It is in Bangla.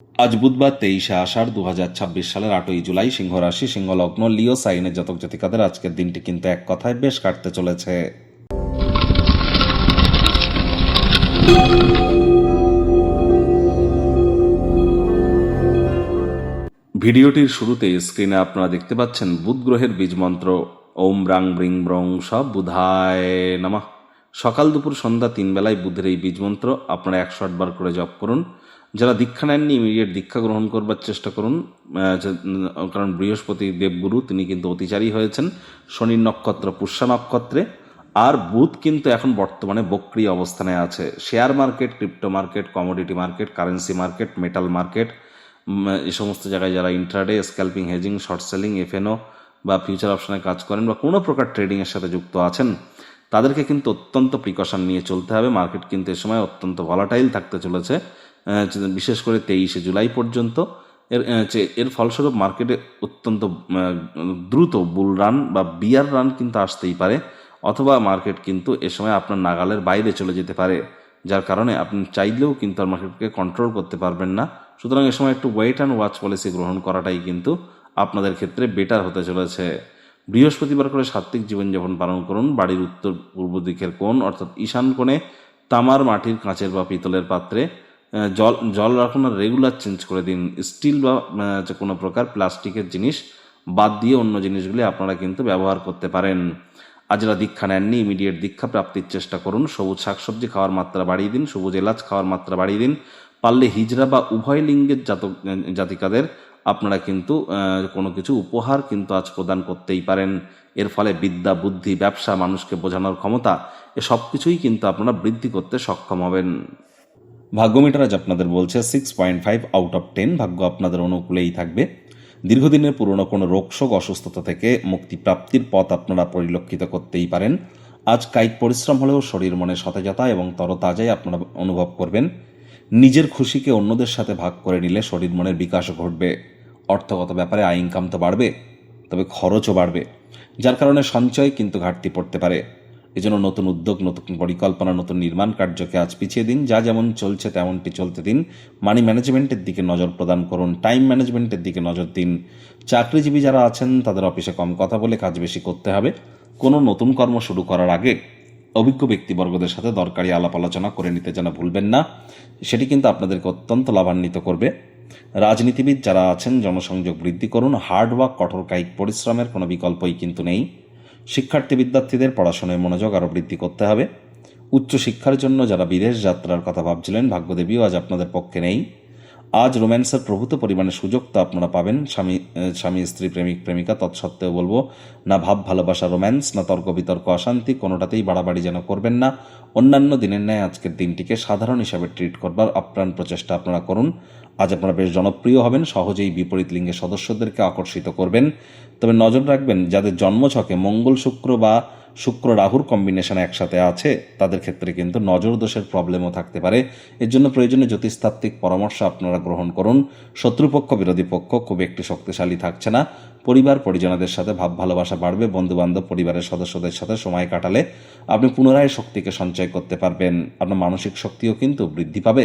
আজ বুধবার 23শে আষাঢ় 2026 সালের 8ই জুলাই, সিংহ রাশি, সিংহ লগ্ন, লিও সাইনের জাতক জাতিকাদের আজকের দিনটি কিন্তু এক কথায় বেশ কাটতে চলেছে। ভিডিওটির শুরুতে স্ক্রিনে আপনারা দেখতে পাচ্ছেন বুধ গ্রহের বীজ মন্ত্র ওম ব্রাং ব্রিং ব্রং সব বুধায় নমঃ। সকাল দুপুর সন্ধ্যা 3 বেলায় বুধের এই বীজ মন্ত্র আপনারা 108 বার করে জপ করুন। যারা দীক্ষা নেননি ইমিডিয়েট দীক্ষা গ্রহণ করবার চেষ্টা করুন, কারণ বৃহস্পতি দেবগুরু তিনি কিন্তু অতিচারী হয়েছেন শনির নক্ষত্র পুষ্যা নক্ষত্রে। আর বুধ কিন্তু এখন বর্তমানে বক্রী অবস্থানে আছে। Share market, crypto market, commodity market, currency market, metal market, এই সমস্ত জায়গায় যারা intraday, scalping, hedging, short selling, F&O বা ফিউচার অপশনে কাজ করেন বা কোনো প্রকার ট্রেডিংয়ের সাথে যুক্ত আছেন, তাদেরকে কিন্তু অত্যন্ত প্রিকশন নিয়ে চলতে হবে। মার্কেট কিন্তু এ সময় অত্যন্ত ভলাটাইল থাকতে চলেছে, বিশেষ করে 23শে জুলাই পর্যন্ত। এর ফলস্বরূপ মার্কেটে অত্যন্ত দ্রুত বুল রান বা বিয়ার রান কিন্তু আসতেই পারে, অথবা মার্কেট কিন্তু এ সময় আপনার নাগালের বাইরে চলে যেতে পারে, যার কারণে আপনি চাইলেও কিন্তু আর মার্কেটকে কন্ট্রোল করতে পারবেন না। সুতরাং এ সময় একটু ওয়েট অ্যান্ড ওয়াচ পলিসি গ্রহণ করাটাই কিন্তু আপনাদের ক্ষেত্রে বেটার হতে চলেছে। বৃহস্পতিবার করে সাত্ত্বিক জীবনযাপন পালন করুন। বাড়ির উত্তর পূর্ব দিকের কোণ অর্থাৎ ঈশান কোণে তামার, মাটির, কাঁচের বা পিতলের পাত্রে জল রাখুন আর রেগুলার চেঞ্জ করে দিন। স্টিল বা কোনো প্রকার প্লাস্টিকের জিনিস বাদ দিয়ে অন্য জিনিসগুলি আপনারা কিন্তু ব্যবহার করতে পারেন। আর যারা দীক্ষা নেননি ইমিডিয়েট দীক্ষা প্রাপ্তির চেষ্টা করুন। সবুজ শাকসবজি খাওয়ার মাত্রা বাড়িয়ে দিন, সবুজ এলাচ খাওয়ার মাত্রা বাড়িয়ে দিন। পারলে হিজড়া বা উভয় লিঙ্গের জাতিকাদের আপনারা কিন্তু কোনো কিছু উপহার কিন্তু আজ প্রদান করতেই পারেন। এর ফলে বিদ্যা, বুদ্ধি, ব্যবসা, মানুষকে বোঝানোর ক্ষমতা, এ সব কিছুই কিন্তু আপনারা বৃদ্ধি করতে সক্ষম হবেন। ভাগ্যমিটার আজ আপনাদের বলছে 6.5 আউট অফ 10। ভাগ্য আপনাদের অনুকূলেই থাকবে। দীর্ঘদিনের পুরনো কোনো রোগশোক, অসুস্থতা থেকে মুক্তিপ্রাপ্তির পথ আপনারা পরিলক্ষিত করতেই পারেন। আজ কায়িক পরিশ্রম হলেও শরীর মনে সতেজতা এবং তরতাজাই আপনারা অনুভব করবেন। নিজের খুশিকে অন্যদের সাথে ভাগ করে নিলে শরীর মনের বিকাশও ঘটবে। অর্থগত ব্যাপারে আয় ইনকাম তো বাড়বে, তবে খরচও বাড়বে, যার কারণে সঞ্চয় কিন্তু ঘাটতি পড়তে পারে। এজন্য নতুন উদ্যোগ, নতুন পরিকল্পনা, নতুন নির্মাণ কার্যকে আজ পিছিয়ে দিন। যা যেমন চলছে তেমনটি চলতে দিন। মানি ম্যানেজমেন্টের দিকে নজর প্রদান করুন, টাইম ম্যানেজমেন্টের দিকে নজর দিন। চাকরিজীবী যারা আছেন তাদের অফিসে কম কথা বলে কাজ বেশি করতে হবে। কোনো নতুন কর্ম শুরু করার আগে অভিজ্ঞ ব্যক্তিবর্গদের সাথে দরকারি আলাপ আলোচনা করে নিতে যেন ভুলবেন না। সেটি কিন্তু আপনাদেরকে অত্যন্ত লাভান্বিত করবে। রাজনীতিবিদ যারা আছেন জনসংযোগ বৃদ্ধি করুন। হার্ডওয়ার্ক, কঠোর কায়িক পরিশ্রমের কোনো বিকল্পই কিন্তু নেই। শিক্ষার্থী বিদ্যার্থীদের পড়াশোনায় মনোযোগ আরও বৃদ্ধি করতে হবে। উচ্চশিক্ষার জন্য যারা বিদেশ যাত্রার কথা ভাবছিলেন, ভাগ্যদেবীও আজ আপনাদের পক্ষে নেই। আজ রোম্যান্সের প্রভূত পরিমাণে সুযোগ তো আপনারা পাবেন। স্বামী স্ত্রী, প্রেমিক প্রেমিকা, তৎসত্ত্বেও বলবো না ভাব ভালোবাসা রোম্যান্স, না তর্ক বিতর্ক অশান্তি, কোনোটাতেই বাড়াবাড়ি যেন করবেন না। অন্যান্য দিনের ন্যায় আজকের দিনটিকে সাধারণ হিসাবে ট্রিট করবার আপ্রাণ প্রচেষ্টা আপনারা করুন। আজ আপনারা বেশ জনপ্রিয় হবেন, সহজেই বিপরীত লিঙ্গের সদস্যদেরকে আকর্ষিত করবেন। তবে নজর রাখবেন যাদের জন্মছকে মঙ্গল শুক্র বা শুক্র রাহুর কম্বিনেশন একসাথে আছে, তাদের ক্ষেত্রে কিন্তু নজর দোষের প্রবলেমও থাকতে পারে। এর জন্য প্রয়োজনীয় জ্যোতিষতাত্ত্বিক পরামর্শ আপনারা গ্রহণ করুন। শত্রুপক্ষ, বিরোধী পক্ষ খুব একটি শক্তিশালী থাকছে না। পরিবার পরিজনদের সাথে ভাব ভালোবাসা বাড়বে। বন্ধুবান্ধব, পরিবারের সদস্যদের সাথে সময় কাটালে আপনি পুনরায় শক্তিকে সঞ্চয় করতে পারবেন। আপনার মানসিক শক্তিও কিন্তু বৃদ্ধি পাবে।